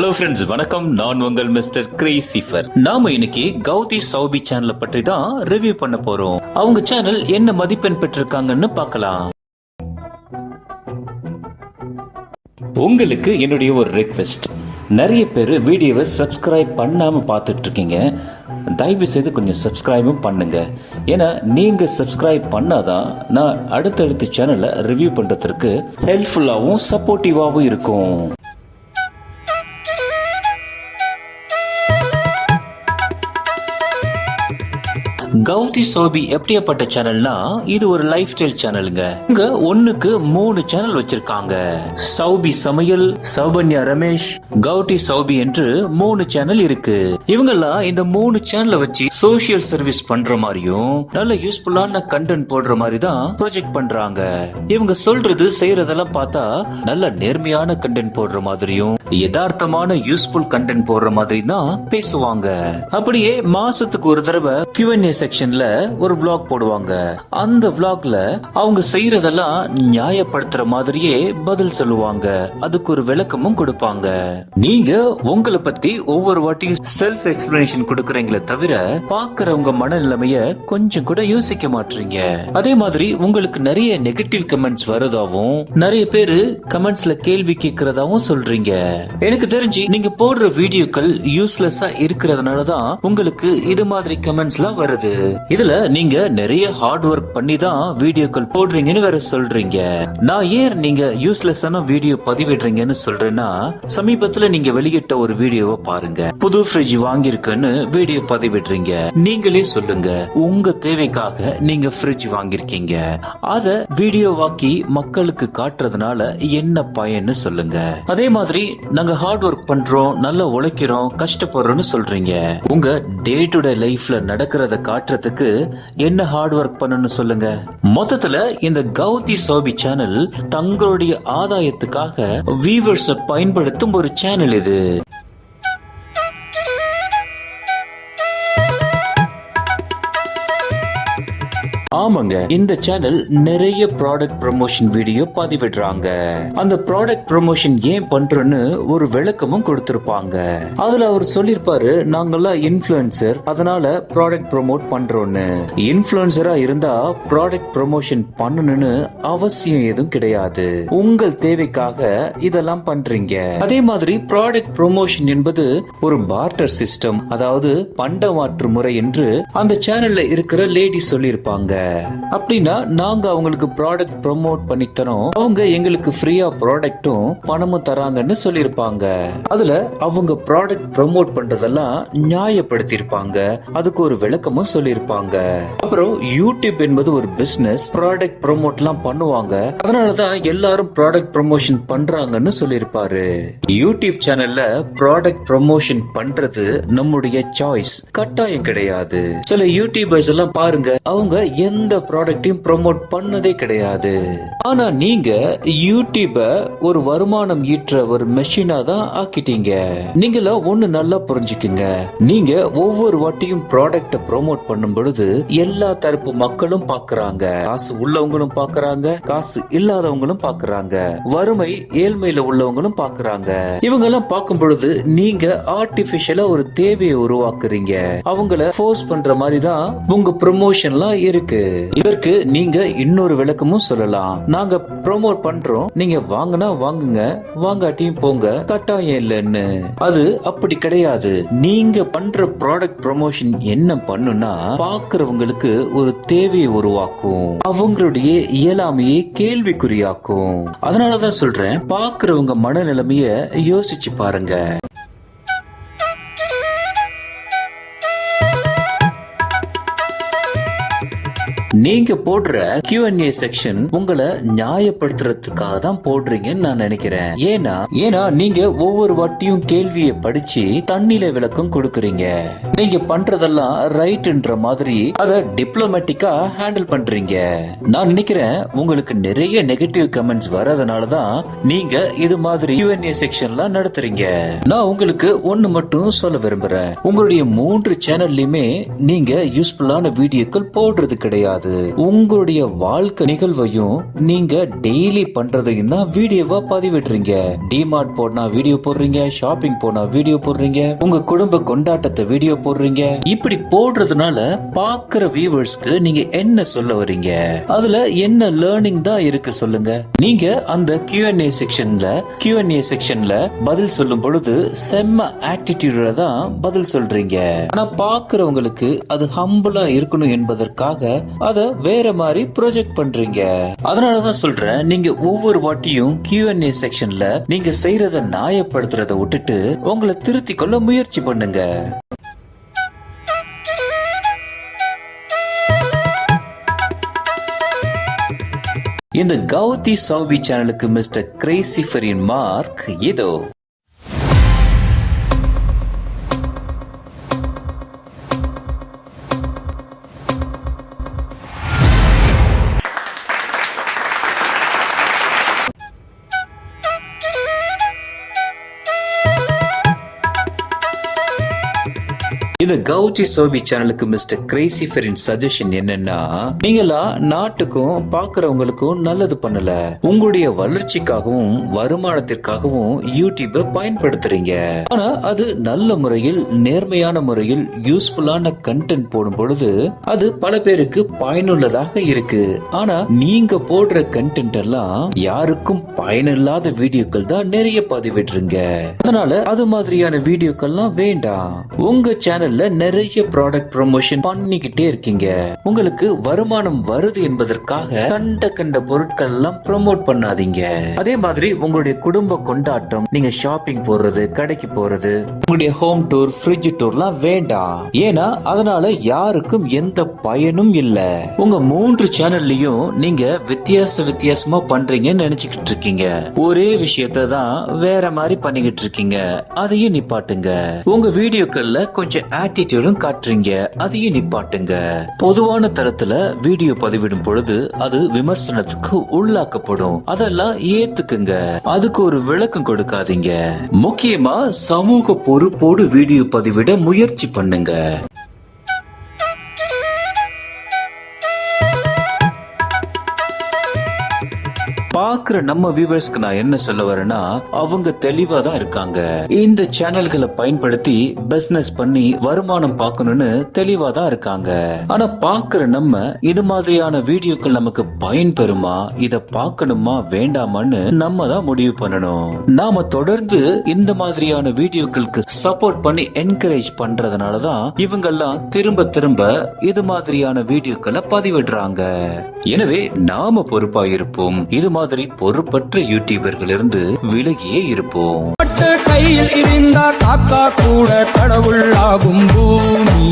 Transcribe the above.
Hello friends, வணக்கம். நான் உங்கள் மிஸ்டர் கிரேசிஃபர். நாம இன்னைக்கு கௌதி சௌபி சேனலை பற்றி தான் ரிவ்யூ பண்ண போறோம். அவங்க சேனல் என்ன மதிப்பெண் பெற்றிருக்காங்கன்னு பார்க்கலாம். உங்களுக்கு என்னுடைய ஒரு ரெக்வெஸ்ட், நிறைய பேர் வீடியோவை சப்ஸ்கிரைப் பண்ணாம பார்த்துட்டு இருக்கீங்க. தயவு செய்து கொஞ்சம் சப்ஸ்கிரைபும் பண்ணுங்க. ஏன்னா நீங்க சப்ஸ்கிரைப் பண்ணாதான் நான் அடுத்தடுத்த சேனலை ரிவ்யூ பண்றதுக்கு ஹெல்ப்ஃபுல்லாகவும் சப்போர்ட்டிவாகவும் இருக்கும். கௌதி சௌபி எப்படியாப்பட்ட சேனல்னா, இது ஒரு லைஃப் ஸ்டைல் சேனலுங்க. இங்க ஒண்ணுக்கு 3 சேனல் வச்சிருக்காங்க. சௌபி சமையல், சௌபன்யா ரமேஷ், கௌதி சௌபி என்று 3 சேனல் இருக்கு. இவங்கெல்லாம் இந்த 3 சேனலை வச்சு சோசியல் சர்வீஸ் பண்ற மாதிரியும் நல்ல யூஸ்ஃபுல்லான கண்டென்ட் போடுற மாதிரி தான் ப்ரொஜெக்ட் பண்றாங்க. இவங்க சொல்றது செய்யறதெல்லாம் பார்த்தா நல்ல நேர்மையான கண்டென்ட் போடுற மாதிரியும் யதார்த்தமான யூஸ்ஃபுல் கண்டென்ட் போடுற மாதிரி தான் பேசுவாங்க. அப்படியே மாசத்துக்கு ஒரு தடவை Q&A செக்ஷன்ல ஒரு vlog போடுவாங்க. அந்த vlogல அவங்க செய்யறதெல்லாம் நியாயப்படுத்துற மாதிரியே பதில் சொல்லுவாங்க. அதுக்கு ஒரு விளக்கமும் கொடுப்பாங்க. நீங்க உங்களை பத்தி ஒவ்வொரு வாட்டியும் செல்ஃப் எக்ஸ்பிளனேஷன் கொடுக்கறீங்களே தவிர பாக்குறவங்க மனநிலைமைய கொஞ்சம் கூட யோசிக்க மாட்டீங்க. அதே மாதிரி உங்களுக்கு நிறைய நெகட்டிவ் கமெண்ட்ஸ் வரதாவும் நிறைய பேரு கமெண்ட்ஸ்ல கேள்வி கேட்கறதாவும் சொல்றீங்க. எனக்கு தெரிஞ்சு நீங்க போடுற வீடியோக்கள் யூஸ்லெஸ்ஸா இருக்கிறதுனாலதான் உங்களுக்கு இது மாதிரி கமெண்ட்ஸ்லாம் வருது. இதுல நீங்க நிறைய ஹார்ட் ஒர்க் பண்ணி தான் வீடியோக்கள் போடுறீங்கன்னு வேற சொல்றீங்க. நான் ஏன் நீங்க யூஸ்லெஸ்ஸான வீடியோ பதிவிடுறீங்கன்னு சொல்றேன்னா, சமீபத்துல நீங்க வெளியிட்ட ஒரு வீடியோவை பாருங்க. புது ஃப்ரிட்ஜ் வாங்கியிருக்குன்னு வீடியோ பதிவிடுறீங்க. நீங்களே சொல்லுங்க, உங்க தேவைக்காக நீங்க ஃப்ரிட்ஜ் வாங்கியிருக்கீங்க. அத வீடியோவாக்கி மக்களுக்கு காட்டுறதுனால என்ன பயன்னு சொல்லுங்க. அதே மாதிரி நாங்க ஹார்ட் ஒர்க் பண்றோம், நல்லா உழைக்கிறோம், கஷ்டப்படுறோம்னு சொல்றீங்க. உங்க டே டு டே லைஃப்ல நடக்கிறத காட்டுறதுக்கு என்ன ஹார்ட் ஒர்க் பண்ணணும்னு சொல்லுங்க. மொத்தத்துல இந்த கௌதி சௌபி சேனல் தங்களுடைய ஆதாயத்துக்காக வியூவர்ஸ் பயன்படுத்தும் ஒரு சேனல் இது. ஆமாங்க, இந்த சேனல் நிறைய ப்ராடக்ட் ப்ரமோஷன் வீடியோ பதிவிடுறாங்க. அந்த ப்ராடக்ட் ப்ரமோஷன் ஏன் பண்றோன்னு ஒரு விளக்கமும் கொடுத்திருப்பாங்க. அதுல அவர் சொல்லிருப்பாரு, நாங்கெல்லாம் இன்ஃபுளுசர், அதனால ப்ராடக்ட் ப்ரமோட் பண்றோம்னு. இன்ஃபுளுசரா இருந்தா ப்ராடக்ட் ப்ரமோஷன் பண்ணணும்னு அவசியம் எதுவும் கிடையாது. உங்கள் தேவைக்காக இதெல்லாம் பண்றீங்க. அதே மாதிரி ப்ராடக்ட் ப்ரமோஷன் என்பது ஒரு பார்ட்டர் சிஸ்டம், அதாவது பண்ட மாற்று முறை என்று அந்த சேனல்ல இருக்கிற லேடி சொல்லியிருப்பாங்க. அப்படின்னா நாங்க அவங்களுக்கு ப்ராடக்ட் ப்ரோமோட் பண்ணி தரோம், அவங்க எங்களுக்கு ஃப்ரீயா ப்ராடக்ட்டும் பணமும் தராங்கன்னு சொல்லிருப்பாங்க. அதுல அவங்க ப்ராடக்ட் ப்ரோமோட் பண்றதெல்லாம் நியாயப்படுத்தி இருப்பாங்க. அதுக்கு ஒரு விளக்கமும் சொல்லிருப்பாங்க. அப்புறம் யூடியூப் என்பது ஒரு பிசினஸ், ப்ராடக்ட் ப்ரோமோட் எல்லாம் பண்ணுவாங்க, அதனாலதான் எல்லாரும் ப்ராடக்ட் ப்ரமோஷன் பண்றாங்கன்னு சொல்லிருப்பாரு. யூடியூப் சேனல்ல ப்ராடக்ட் ப்ரமோஷன் பண்றது நம்முடைய சாய்ஸ், கட்டாயம் கிடையாது. சில யூடியூபர்ஸ் எல்லாம் பாருங்க, அவங்க எந்த ப்ராடக்டையும் ப்ரோமோட் பண்ணதே கிடையாது. ஆனா நீங்க யூடியூப ஒரு வருமானம் ஈற்ற ஒரு மெஷினா தான் ஆக்கிட்டீங்க. நீங்கள ஒண்ணு நல்லா புரிஞ்சுக்குங்க, நீங்க ஒவ்வொரு வாட்டியும் ப்ராடக்ட ப்ரோமோட் பண்ணும் பொழுது எல்லா தரப்பு மக்களும் பாக்குறாங்க. காசு உள்ளவங்களும் பாக்குறாங்க, காசு இல்லாதவங்களும் பாக்குறாங்க, வறுமை ஏழ்மையில உள்ளவங்களும் பாக்குறாங்க. இவங்க எல்லாம் பார்க்கும் பொழுது நீங்க ஆர்டிபிஷியலா ஒரு தேவையை உருவாக்குறீங்க. அவங்கள ஃபோர்ஸ் பண்ற மாதிரி தான் உங்க ப்ரமோஷன்லாம் இருக்கு. இதற்கு நீங்க இன்னொரு விளக்கமும் சொல்லலாம். நாங்க ப்ரோமோட் பண்றோம், நீங்க வாங்கினா வாங்குங்க, வாங்காட்டியும் போங்க, கட்டாயம் இல்லைன்னு. அது அப்படி கிடையாது. நீங்க பண்ற ப்ராடக்ட் ப்ரமோஷன் என்ன பண்ணுனா, பாக்குறவங்களுக்கு ஒரு தேவையை உருவாக்கும், அவங்களுடைய இயலாமையை கேள்விக்குறியாக்கும். அதனாலதான் சொல்றேன், பாக்குறவங்க மனநிலைமைய யோசிச்சு பாருங்க. நீங்க போடுற Q&A செக்ஷன் உங்களை நியாயப்படுத்துறதுக்காக தான் போடுறீங்கன்னு நான் நினைக்கிறேன். ஏன்னா நீங்க ஒவ்வொரு வாட்டியும் கேள்வியை படிச்சு தண்ணில விளக்கம் கொடுக்கறீங்க. நீங்க பண்றதெல்லாம் ரைட்ன்ற மாதிரி அத டிப்ளமேட்டிக்கா ஹேண்டில் பண்றீங்க. நான் நினைக்கிறேன் உங்களுக்கு நிறைய நெகட்டிவ் கமெண்ட்ஸ் வரதுனாலதான் நீங்க இது மாதிரி Q&A செக்ஷன்லாம் நடத்துறீங்க. நான் உங்களுக்கு ஒண்ணு மட்டும் சொல்ல விரும்புறேன், உங்களுடைய 3 சேனல்லையுமே நீங்க யூஸ்ஃபுல்லான வீடியோக்கள் போடுறது கிடையாது. கிடையாது. உங்களுடைய வாழ்க்கை நிகழ்வையும் நீங்க டெய்லி பண்றதையும் தான் வீடியோவா பதிவிடுறீங்க. டிமார்ட் போனா வீடியோ போடுறீங்க, ஷாப்பிங் போனா வீடியோ போடுறீங்க, உங்க குடும்ப கொண்டாட்டத்தை வீடியோ போடுறீங்க. இப்படி போடுறதுனால பாக்குற வியூவர்ஸ்க்கு நீங்க என்ன சொல்ல வரீங்க? அதுல என்ன லேர்னிங் தான் இருக்கு சொல்லுங்க. நீங்க அந்த Q&A செக்ஷன்ல பதில் சொல்லும் பொழுது செம்ம ஆட்டிடியூட்ல தான் பதில் சொல்றீங்க. ஆனா பாக்குறவங்களுக்கு அது ஹம்பிளா இருக்கணும் என்பதற்காக அத வேற மாதிரி ப்ரொஜெக்ட் பண்றீங்க. அதனாலதான் சொல்றேன், நீங்க ஒவ்வொரு வாட்டியும் Q&A செக்ஷன்ல நீங்க செய்யறத நியாயப்படுத்துறத விட்டுட்டு உங்களை திருத்திக் கொள்ள முயற்சி பண்ணுங்க. இந்த கௌதி சௌபி சேனலுக்கு மிஸ்டர் கிரேசிஃபரின் மார்க் இதோ. இந்த கௌதி சோபி சேனலுக்கு மிஸ்டர் கிரேசிஃபரின் சஜஷன் என்னன்னா, நீங்களா நாட்டுக்கும் பாக்குறவங்களுக்கும் நல்லது பண்ணல, உங்களுடைய வளர்ச்சிக்காகவும் வருமானத்திற்காகவும் யூடியூப பயன்படுத்துறீங்க. ஆனா அது நல்ல முறையில் நேர்மையான முறையில் யூஸ்ஃபுல்லான கண்டென்ட் போடும் பொழுது அது பல பேருக்கு பயனுள்ளதாக இருக்கு. ஆனா நீங்க போடுற கண்டென்ட் எல்லாம் யாருக்கும் பயனில்லாத வீடியோக்கள் தான் நிறைய பதிவிடுறீங்க. அதனால அது மாதிரியான வீடியோக்கள்லாம் வேண்டாம். உங்க சேனல் நிறைய ப்ராடக்ட் ப்ரமோஷன் பண்ணிக்கிட்டே இருக்கீங்க. உங்களுக்கு வருமானம் வருது என்பதற்காக கண்ட பொருட்கள் எல்லாம் ப்ரோமோட் பண்ணாதீங்க. அதே மாதிரி உங்களுடைய குடும்ப கொண்டாட்டம், நீங்க ஷாப்பிங் போறது, கடைக்கு போறது, உங்களுடைய ஹோம் டூர், ஃப்ரிட்ஜ் டூர்லாம் வேண்டாம். ஏன்னா அதனால யாருக்கும் எந்த பயனும் இல்ல. உங்க 3 சேனல்லையும் நீங்க வித்தியாசமா பண்றீங்கன்னு நினைச்சுக்கிட்டு இருக்கீங்க. ஒரே விஷயத்தை தான் வேற மாதிரி பண்ணிக்கிட்டு இருக்கீங்க. அதையும் நிப்பாட்டுங்க. உங்க வீடியோக்கள்ல கொஞ்சம் ஆட்டிடியூடும் காட்டுறீங்க, அதையும் நிப்பாட்டுங்க. பொதுவான தரத்துல வீடியோ பதிவிடும் பொழுது அது விமர்சனத்துக்கு உள்ளாக்கப்படும். அதெல்லாம் ஏத்துக்குங்க. அதுக்கு ஒரு விளக்கம் கொடுக்காதீங்க. முக்கியமா சமூக பொறுப்போடு வீடியோ பதிவிட முயற்சி பண்ணுங்க. பாக்குற நம்ம வியூவர்ஸ்க்கு நான் என்ன சொல்ல வரேன்னா, அவங்க தெளிவா தான் இருக்காங்க. இந்த சேனல்களை பயன்படுத்தி பிசினஸ் பண்ணி வருமானம் பார்க்கணும்னு தெளிவா தான் இருக்காங்க. ஆனா பாக்குற நம்ம இது மாதிரியான வீடியோக்கள் நமக்கு பயன் பெறுமா, இத பார்க்கணுமா வேண்டாமான்னு நம்ம தான் முடிவு பண்ணணும். நாம தொடர்ந்து இந்த மாதிரியான வீடியோக்களுக்கு சப்போர்ட் பண்ணி என்கரேஜ் பண்றதுனாலதான் இவங்கெல்லாம் திரும்ப இது மாதிரியான வீடியோக்களை பதிவிடுறாங்க. எனவே நாம பொறுப்பா இருப்போம். இது மாதிரி பொறுப்பற்ற யூடியூபர்கள் இருந்து விலகியே இருப்போம். கையில் இருந்தா காக்கா கூட கடவுள் ஆகும் பூமி.